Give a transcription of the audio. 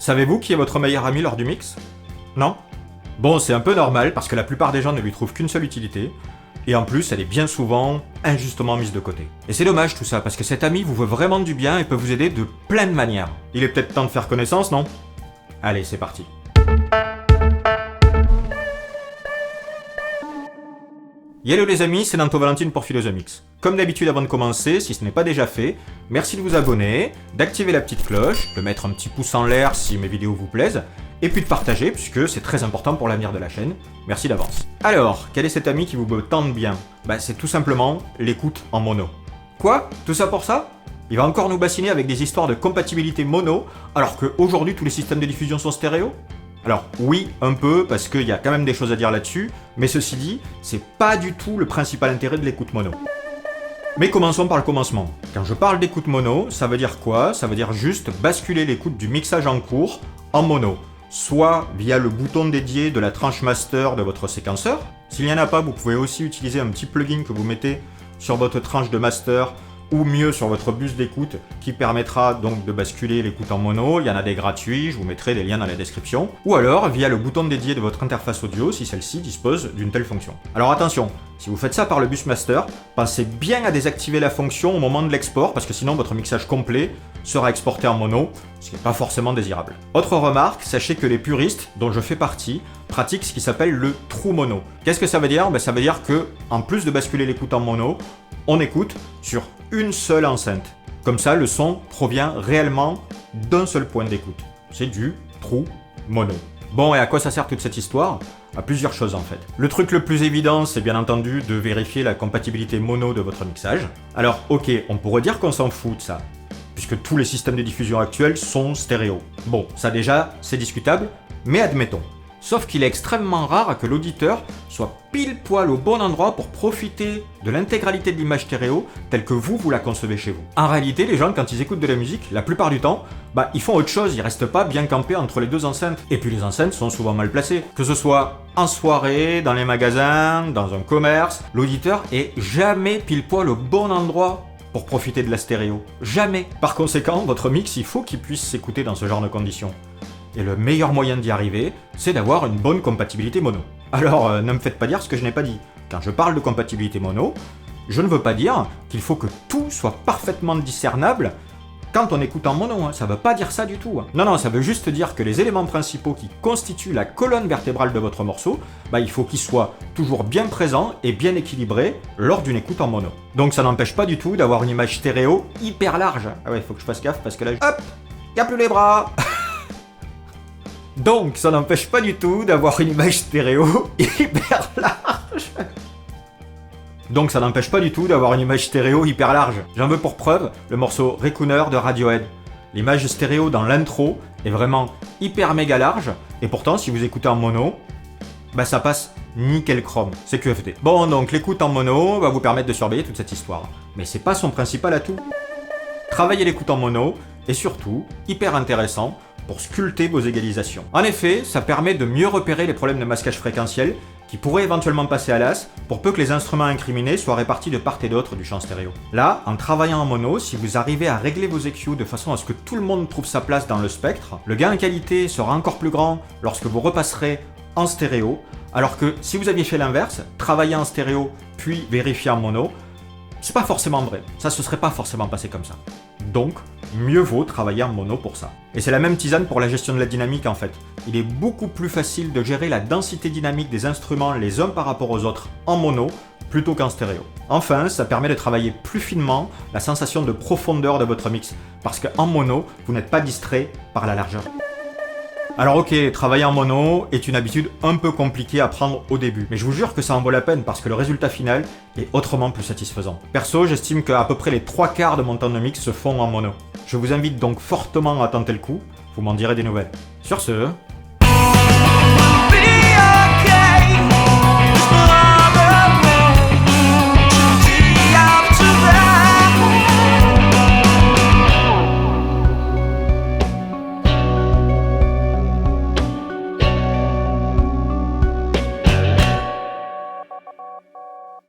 Savez-vous qui est votre meilleur ami lors du mix? Non? Bon, c'est un peu normal parce que la plupart des gens ne lui trouvent qu'une seule utilité, et en plus, elle est bien souvent injustement mise de côté. Et c'est dommage tout ça, parce que cet ami vous veut vraiment du bien et peut vous aider de plein de manières. Il est peut-être temps de faire connaissance, non? Allez, c'est parti. Hello les amis, c'est Nanto Valentine pour Philosomix. Comme d'habitude avant de commencer, si ce n'est pas déjà fait, merci de vous abonner, d'activer la petite cloche, de mettre un petit pouce en l'air si mes vidéos vous plaisent, et puis de partager puisque c'est très important pour l'avenir de la chaîne. Merci d'avance. Alors, quel est cet ami qui vous veut tant de bien? C'est tout simplement l'écoute en mono. Quoi? Tout ça pour ça? Il va encore nous bassiner avec des histoires de compatibilité mono, alors qu'aujourd'hui tous les systèmes de diffusion sont stéréo? Alors oui, un peu, parce qu'il y a quand même des choses à dire là-dessus, mais ceci dit, c'est pas du tout le principal intérêt de l'écoute mono. Mais commençons par le commencement. Quand je parle d'écoute mono, ça veut dire quoi? Ça veut dire juste basculer l'écoute du mixage en cours en mono, soit via le bouton dédié de la tranche master de votre séquenceur. S'il n'y en a pas, vous pouvez aussi utiliser un petit plugin que vous mettez sur votre tranche de master, ou mieux sur votre bus d'écoute qui permettra donc de basculer l'écoute en mono. Il y en a des gratuits, je vous mettrai des liens dans la description. Ou alors via le bouton dédié de votre interface audio si celle-ci dispose d'une telle fonction. Alors attention, si vous faites ça par le bus master, pensez bien à désactiver la fonction au moment de l'export parce que sinon votre mixage complet sera exporté en mono, ce qui n'est pas forcément désirable. Autre remarque, sachez que les puristes, dont je fais partie, pratiquent ce qui s'appelle le true mono. Qu'est-ce que ça veut dire? Ça veut dire que, en plus de basculer l'écoute en mono, on écoute sur une seule enceinte. Comme ça, le son provient réellement d'un seul point d'écoute. C'est du true mono. Bon, et à quoi ça sert toute cette histoire? À plusieurs choses en fait. Le truc le plus évident, c'est bien entendu de vérifier la compatibilité mono de votre mixage. Alors ok, on pourrait dire qu'on s'en fout de ça, puisque tous les systèmes de diffusion actuels sont stéréo. Bon, ça déjà, c'est discutable, mais admettons. Sauf qu'il est extrêmement rare que l'auditeur soit pile poil au bon endroit pour profiter de l'intégralité de l'image stéréo telle que vous la concevez chez vous. En réalité, les gens, quand ils écoutent de la musique, la plupart du temps, ils font autre chose, ils restent pas bien campés entre les deux enceintes. Et puis les enceintes sont souvent mal placées. Que ce soit en soirée, dans les magasins, dans un commerce, l'auditeur est jamais pile poil au bon endroit pour profiter de la stéréo. Jamais. Par conséquent, votre mix, il faut qu'il puisse s'écouter dans ce genre de conditions. Et le meilleur moyen d'y arriver, c'est d'avoir une bonne compatibilité mono. Alors, ne me faites pas dire ce que je n'ai pas dit. Quand je parle de compatibilité mono, je ne veux pas dire qu'il faut que tout soit parfaitement discernable quand on écoute en mono. Ça ne veut pas dire ça du tout. Non, ça veut juste dire que les éléments principaux qui constituent la colonne vertébrale de votre morceau, il faut qu'ils soient toujours bien présents et bien équilibrés lors d'une écoute en mono. Donc ça n'empêche pas du tout d'avoir une image stéréo hyper large. Ah ouais, il faut que je fasse gaffe parce que là, hop, y a plus les bras. Donc, ça n'empêche pas du tout d'avoir une image stéréo hyper large. J'en veux pour preuve le morceau Reckoner de Radiohead. L'image stéréo dans l'intro est vraiment hyper méga large, et pourtant, si vous écoutez en mono, ça passe nickel chrome, c'est QFD. Bon, donc l'écoute en mono va vous permettre de surveiller toute cette histoire. Mais c'est pas son principal atout. Travailler l'écoute en mono est surtout hyper intéressant pour sculpter vos égalisations. En effet, ça permet de mieux repérer les problèmes de masquage fréquentiel qui pourraient éventuellement passer à l'as pour peu que les instruments incriminés soient répartis de part et d'autre du champ stéréo. Là, en travaillant en mono, si vous arrivez à régler vos EQ de façon à ce que tout le monde trouve sa place dans le spectre, le gain en qualité sera encore plus grand lorsque vous repasserez en stéréo, alors que si vous aviez fait l'inverse, travailler en stéréo puis vérifier en mono, c'est pas forcément vrai. Ça se serait pas forcément passé comme ça. Donc, mieux vaut travailler en mono pour ça. Et c'est la même tisane pour la gestion de la dynamique en fait. Il est beaucoup plus facile de gérer la densité dynamique des instruments les uns par rapport aux autres en mono plutôt qu'en stéréo. Enfin, ça permet de travailler plus finement la sensation de profondeur de votre mix, parce qu'en mono, vous n'êtes pas distrait par la largeur. Alors ok, travailler en mono est une habitude un peu compliquée à prendre au début, mais je vous jure que ça en vaut la peine parce que le résultat final est autrement plus satisfaisant. Perso, j'estime qu'à peu près les 3/4 de mon temps de mix se font en mono. Je vous invite donc fortement à tenter le coup, vous m'en direz des nouvelles. Sur ce,